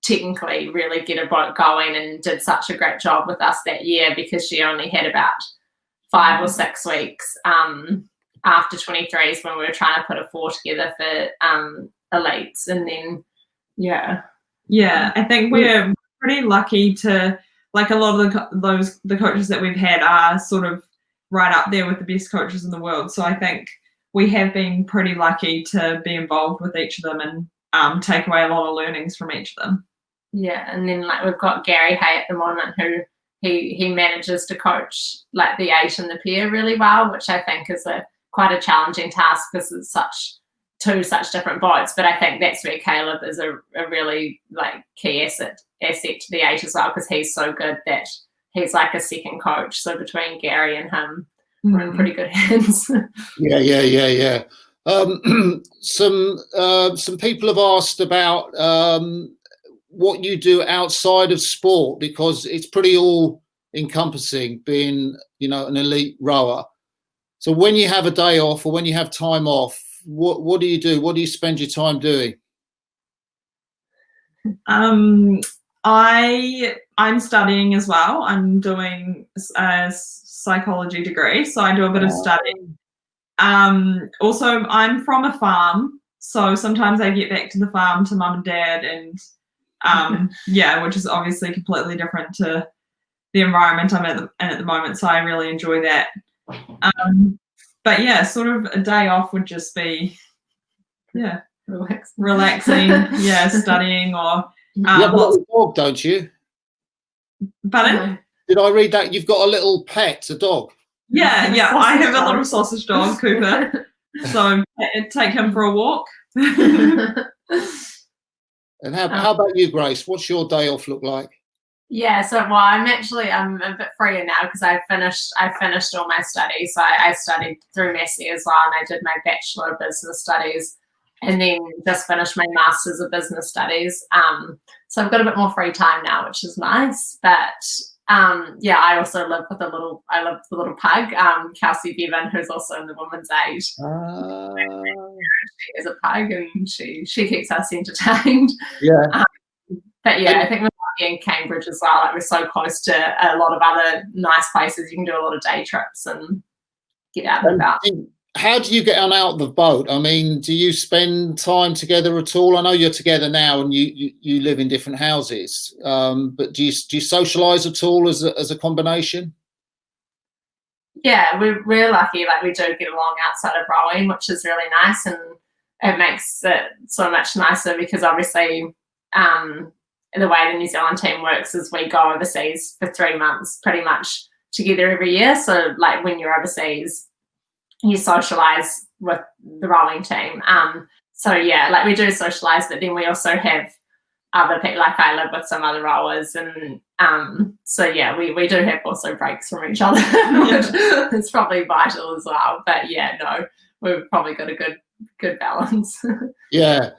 technically really get a boat going, and did such a great job with us that year, because she only had about 5 or 6 weeks after 23s when we were trying to put a 4 together for elites. And then I think we're pretty lucky to, like, a lot of the coaches that we've had are sort of right up there with the best coaches in the world. So I think we have been pretty lucky to be involved with each of them and take away a lot of learnings from each of them. Yeah, and then like we've got Gary Hay at the moment, who he manages to coach like the 8 and the pair really well, which I think is quite a challenging task, because it's such different boats. But I think that's where Caleb is a really like key asset to the 8 as well, because he's so good that he's like a second coach. So between Gary and him, we're in pretty good hands. Yeah. Some people have asked about what you do outside of sport, because it's pretty all encompassing being, you know, an elite rower. So when you have a day off or when you have time off, what do you do? What do you spend your time doing? I'm studying as well. I'm doing a psychology degree, so I do a bit of studying. Also, I'm from a farm, so sometimes I get back to the farm to mum and dad, and which is obviously completely different to the environment I'm in at the moment. So I really enjoy that. But yeah, sort of a day off would just be relaxing, studying, or you have a little dog, don't you? Pardon? Did I read that you've got a little pet, a dog? Yeah, I have a little sausage dog, Cooper. So I take him for a walk. And how about you, Grace? What's your day off look like? Yeah, so I'm a bit freer now, because I finished all my studies. So I studied through Massey as well, and I did my Bachelor of Business Studies, and then just finished my Masters of Business Studies. So I've got a bit more free time now, which is nice. But I also live with the little pug, Kelsey Bevan, who's also in the women's 8. She is a pug, and she keeps us entertained. Yeah. But yeah, I think we're lucky in Cambridge as well. Like, we're so close to a lot of other nice places. You can do a lot of day trips and get out and about. How do you get on out of the boat? I mean, do you spend time together at all? I know you're together now and you live in different houses, but do you socialise at all as a combination? Yeah, we're lucky. Like, we do get along outside of rowing, which is really nice, and it makes it so much nicer, because obviously the way the New Zealand team works is we go overseas for 3 months pretty much together every year. So like when you're overseas, you socialise with the rowing team. So yeah, like we do socialise, but then we also have other people, like I live with some other rowers, and so yeah, we do have also breaks from each other, which is probably vital as well. But yeah, no, we've probably got a good balance. Yeah.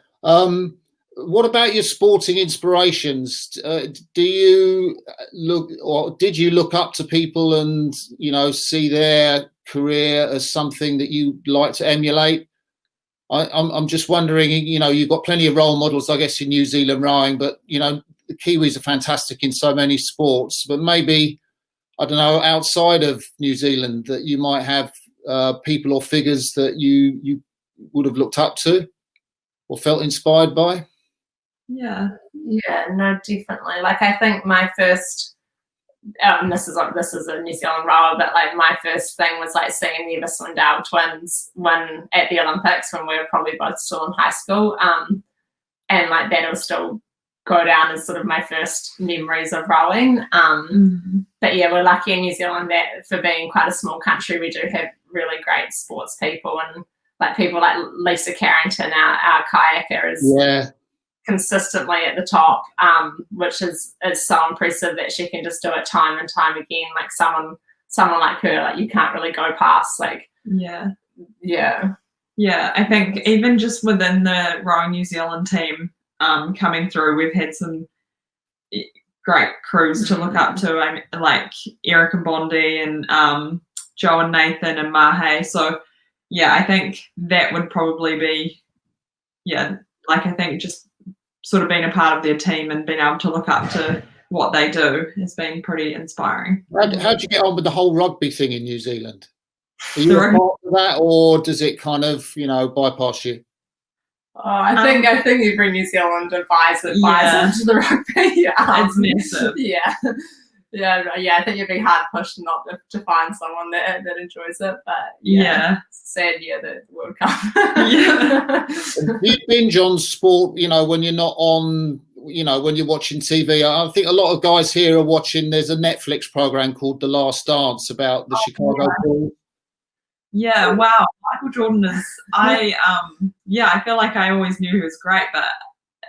What about your sporting inspirations? Do you look, or did you look up to people and, you know, see their career as something that you like to emulate? I'm just wondering, you know, you've got plenty of role models, I guess, in New Zealand rowing, but, you know, the Kiwis are fantastic in so many sports, but maybe, I don't know, outside of New Zealand that you might have people or figures that you would have looked up to or felt inspired by? Yeah. Yeah, no, definitely. Like, I think my first, and this is a New Zealand rower, but like my first thing was like seeing the Swindale twins win at the Olympics when we were probably both still in high school, and like that'll still go down as sort of my first memories of rowing. But yeah, we're lucky in New Zealand that for being quite a small country, we do have really great sports people, and like people like Lisa Carrington, our kayaker, is consistently at the top, which is so impressive that she can just do it time and time again. Like someone like her, like you can't really go past. Like yeah. I think even just within the Rowing New Zealand team coming through, we've had some great crews to look up to, like Eric and Bondi and Joe and Nathan and Mahe. So yeah, I think that would probably be, like I think just sort of being a part of their team and being able to look up to what they do has been pretty inspiring. How'd you get on with the whole rugby thing in New Zealand? Are you a part of that, or does it kind of, you know, bypass you? Oh, I think every New Zealand buys into the rugby. It's massive. Yeah. I think you'd be hard pushed not to find someone that enjoys it. But sad year the World Cup. Do you binge on sport? You know, when you're not on, you know, when you're watching TV. I think a lot of guys here are watching. There's a Netflix program called The Last Dance about the Chicago Bulls. Yeah, wow. Michael Jordan is, I feel like I always knew he was great, but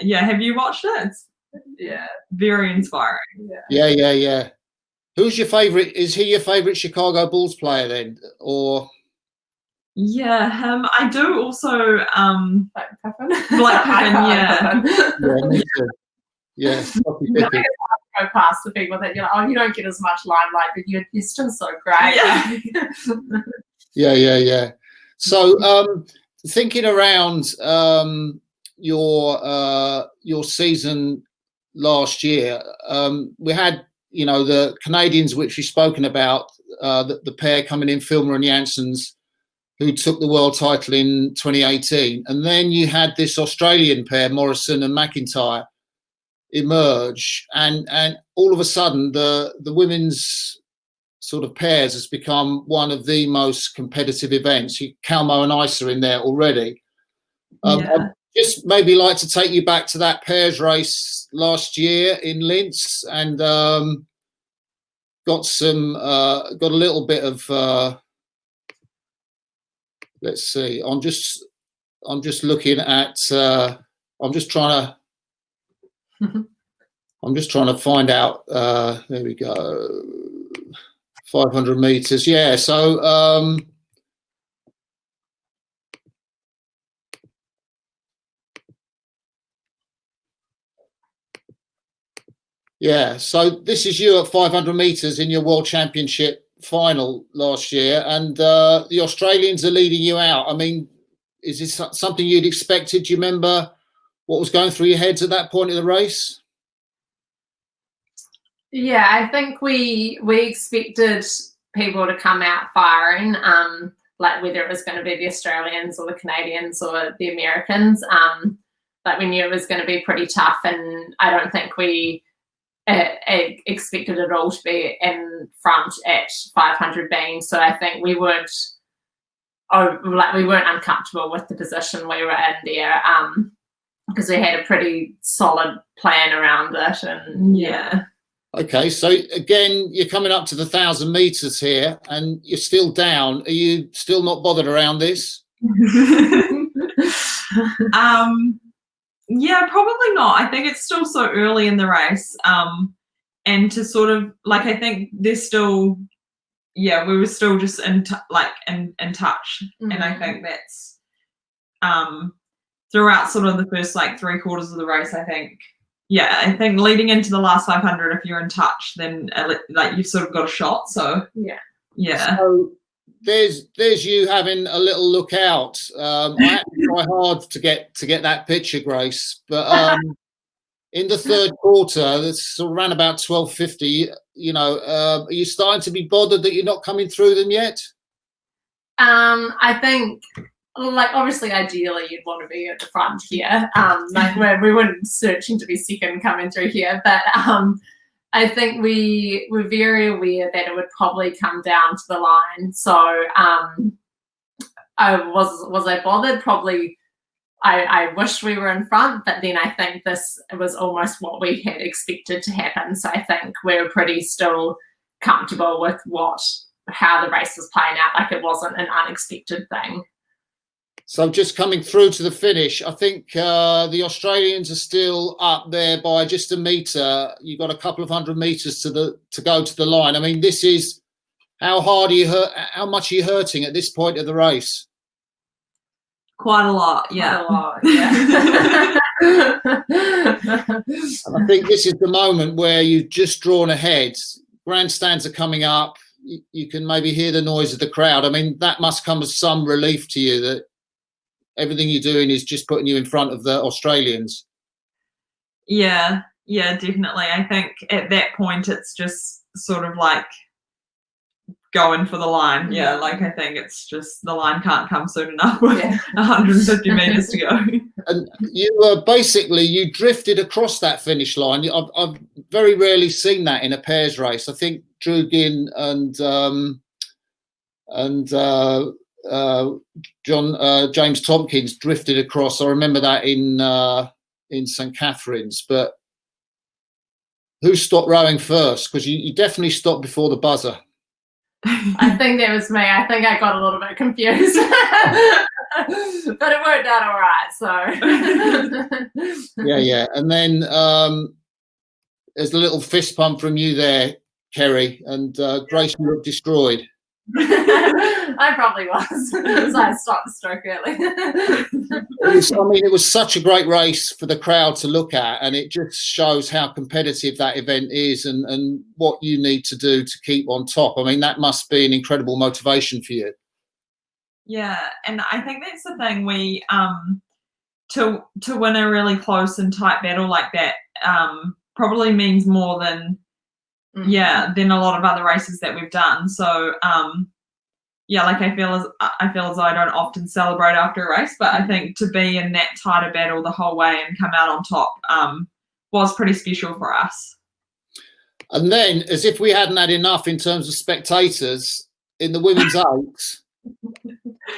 yeah, have you watched it? It's very inspiring. Yeah. Who's your favourite? Is he your favourite Chicago Bulls player then? Or yeah, him. I do also Black Pippen. Yeah, me too. Yeah, Scottie Pippen. Go past the people that you're like, oh, you don't get as much limelight, but you're still so great. Yeah. So, thinking around your season last year, we had, you know, the Canadians, which we've spoken about, the pair coming in, Filmer and Janssens, who took the world title in 2018, and then you had this Australian pair, Morrison and McIntyre, emerge, and all of a sudden the women's sort of pairs has become one of the most competitive events. Calmo and Isa in there already. I'd just maybe like to take you back to that pairs race last year in Linz, and got a little bit of let's see. I'm just looking at. I'm just trying to find out. There we go. 500 meters. Yeah. So so this is you at 500 meters in your world championship final last year, and the Australians are leading you out. I mean, is this something you'd expected? Do you remember what was going through your heads at that point in the race? Yeah, I think we expected people to come out firing, like whether it was going to be the Australians or the Canadians or the Americans. Like we knew it was going to be pretty tough, and I don't think we expected it all to be in front at 500 beam. So I think we weren't uncomfortable with the position we were in there, because we had a pretty solid plan around it, and Okay, so again, you're coming up to the 1,000 meters here, and you're still down. Are you still not bothered around this? Yeah, probably not. I think it's still so early in the race, and to sort of like, I think there's still, yeah, we were still just in touch, and I think that's throughout sort of the first like 3/4 of the race. I think leading into the last 500, if you're in touch, then like you've sort of got a shot. So yeah. So there's you having a little look out. I had to try hard to get that picture, Grace, but in the third quarter, that's around about 12:50. You know, are you starting to be bothered that you're not coming through them yet? I think, like, obviously, ideally, you'd want to be at the front here. Like, we weren't searching to be second coming through here, but I think we were very aware that it would probably come down to the line. So, was I bothered? Probably. I wish we were in front, but then I think this was almost what we had expected to happen. So I think we were pretty still comfortable with how the race was playing out. Like, it wasn't an unexpected thing. So just coming through to the finish, I think the Australians are still up there by just a metre. You've got a couple of 100 metres to go to the line. I mean, this is how much are you hurting at this point of the race? Quite a lot, yeah. And I think this is the moment where you've just drawn ahead. Grandstands are coming up. You can maybe hear the noise of the crowd. I mean, that must come as some relief to you that everything you're doing is just putting you in front of the Australians. Yeah, definitely. I think at that point it's just sort of like going for the line. Yeah, like I think it's just the line can't come soon enough with 150 metres to go. And you drifted across that finish line. I've very rarely seen that in a pairs race. I think Drew Ginn and James Tompkins drifted across. I remember that in St Catherine's. But who stopped rowing first? Because you definitely stopped before the buzzer. I think that was me. I think I got a little bit confused, but it worked out all right. So yeah. And then there's a little fist pump from you there, Kerri, and Grace, you look destroyed. I probably was. So I stopped the stroke early. It was such a great race for the crowd to look at, and it just shows how competitive that event is and what you need to do to keep on top. I mean, that must be an incredible motivation for you. Yeah, and I think that's the thing. We to win a really close and tight battle like that probably means more than than a lot of other races that we've done. So like I feel as though I don't often celebrate after a race, but I think to be in that tighter battle the whole way and come out on top was pretty special for us. And then, as if we hadn't had enough in terms of spectators, in the women's eights,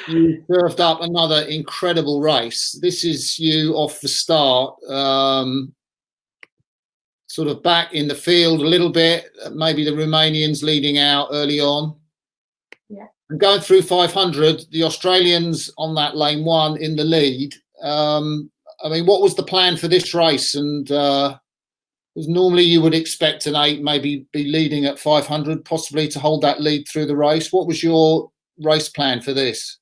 you served up another incredible race. This is you off the start, sort of back in the field a little bit, maybe the Romanians leading out early on. Yeah. And going through 500, the Australians on that lane one in the lead. I mean, what was the plan for this race? And because normally you would expect an 8 maybe be leading at 500, possibly to hold that lead through the race. What was your race plan for this?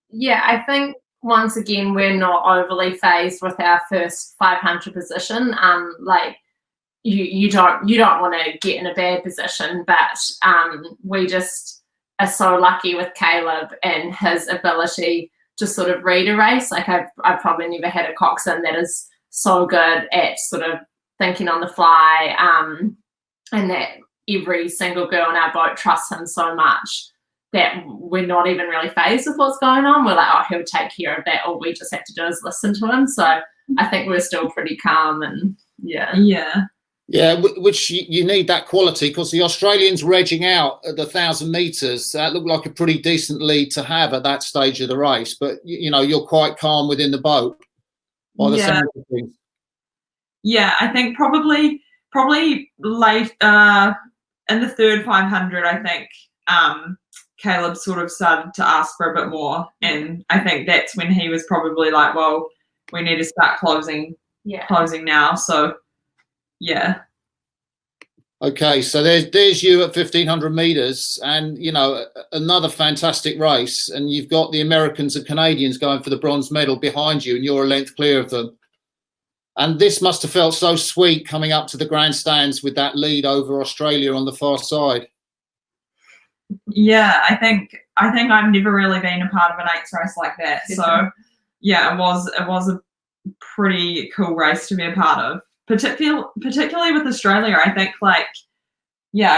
Yeah, I think once again we're not overly phased with our first 500 position. Like you don't want to get in a bad position, but we just are so lucky with Caleb and his ability to sort of read a race. Like I've probably never had a coxswain that is so good at sort of thinking on the fly, and that every single girl in our boat trusts him so much that we're not even really phased with what's going on. We're like, oh, he'll take care of that. All we just have to do is listen to him. So I think we're still pretty calm and Yeah, which you need that quality, because the Australians wedging out at the 1,000 metres, that looked like a pretty decent lead to have at that stage of the race. But, you know, you're quite calm within the boat. By the sound of things. Yeah, I think probably late in the third 500, I think Caleb sort of started to ask for a bit more. And I think that's when he was probably like, well, we need to start closing now. So, yeah. Okay, so there's you at 1500 meters, and you know, another fantastic race, and you've got the Americans and Canadians going for the bronze medal behind you, and you're a length clear of them. And this must have felt so sweet coming up to the grandstands with that lead over Australia on the far side. Yeah, I think I've never really been a part of an 8s race like that. So yeah, it was a pretty cool race to be a part of. Particularly with Australia, I think I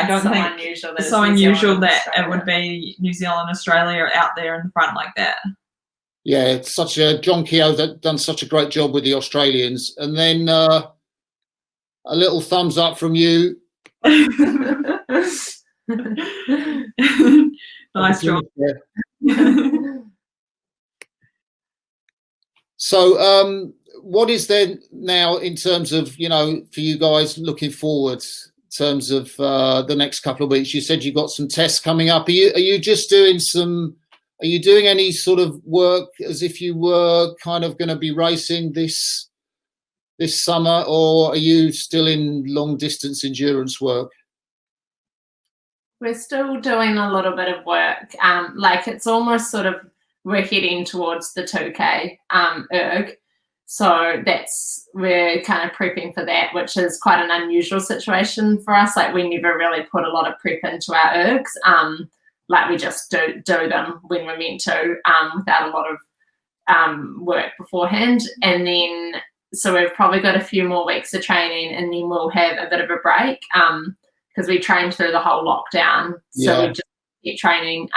don't think it's so unusual that it would be New Zealand, Australia out there in the front like that. Yeah, it's such a John Keogh that done such a great job with the Australians, and then a little thumbs up from you. Nice job. So, what is there now in terms of, you know, for you guys looking forward in terms of the next couple of weeks? You said you got some tests coming up. Are you just doing are you doing any sort of work as if you were kind of going to be racing this summer, or are you still in long distance endurance work? We're still doing a little bit of work. It's almost sort of, we're heading towards the 2K erg. So we're kind of prepping for that, which is quite an unusual situation for us. Like, we never really put a lot of prep into our ergs. We just do them when we're meant to, without a lot of work beforehand. And then, so we've probably got a few more weeks of training, and then we'll have a bit of a break because we trained through the whole lockdown. So we just keep training,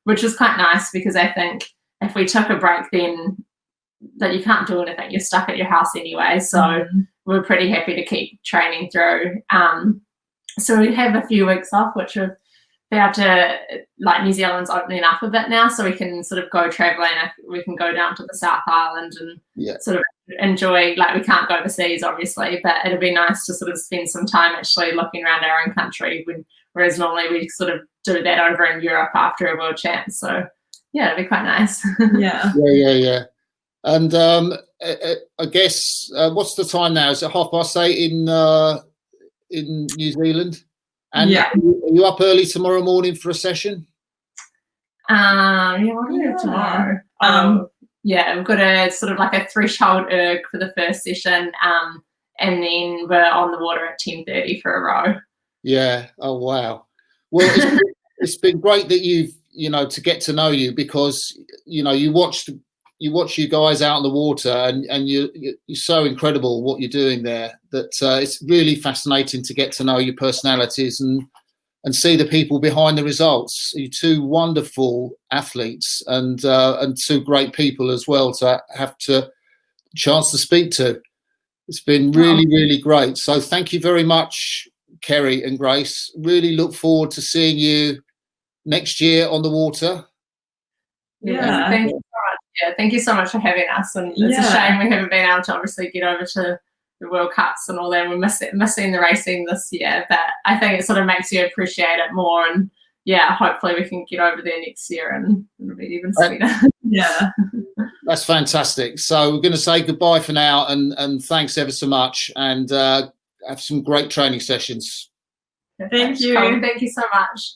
which is quite nice, because I think if we took a break, then that you can't do anything. You're stuck at your house anyway. So we're pretty happy to keep training through. So we have a few weeks off, which we're about to, New Zealand's opening up a bit now, so we can sort of go traveling. We can go down to the South Island and sort of enjoy, we can't go overseas obviously, but it'll be nice to sort of spend some time actually looking around our own country, whereas normally we sort of do that over in Europe after a World Champs. So yeah, it'll be quite nice. Yeah. And I guess what's the time now? Is it 8:30 in New Zealand? And are you up early tomorrow morning for a session? What do we do tomorrow? We've got a sort of a threshold erg for the first session, and then we're on the water at 10:30 for a row. Yeah. Oh wow. Well, it's been great that you've, to get to know you, because you watch you guys out on the water, and you're so incredible what you're doing there, that it's really fascinating to get to know your personalities and see the people behind the results. You're two wonderful athletes, and two great people as well to have to chance to speak to. It's been really, really great. So thank you very much, Kerri and Grace. Really look forward to seeing you next year on the water. Yeah, thank you so much. Yeah, thank you so much for having us. And it's a shame we haven't been able to obviously get over to the World Cups and all that. We're missing the racing this year, but I think it sort of makes you appreciate it more. And hopefully we can get over there next year and it'll be even sweeter. That's fantastic. So we're going to say goodbye for now, and thanks ever so much, and have some great training sessions. Thank you. Thank you so much.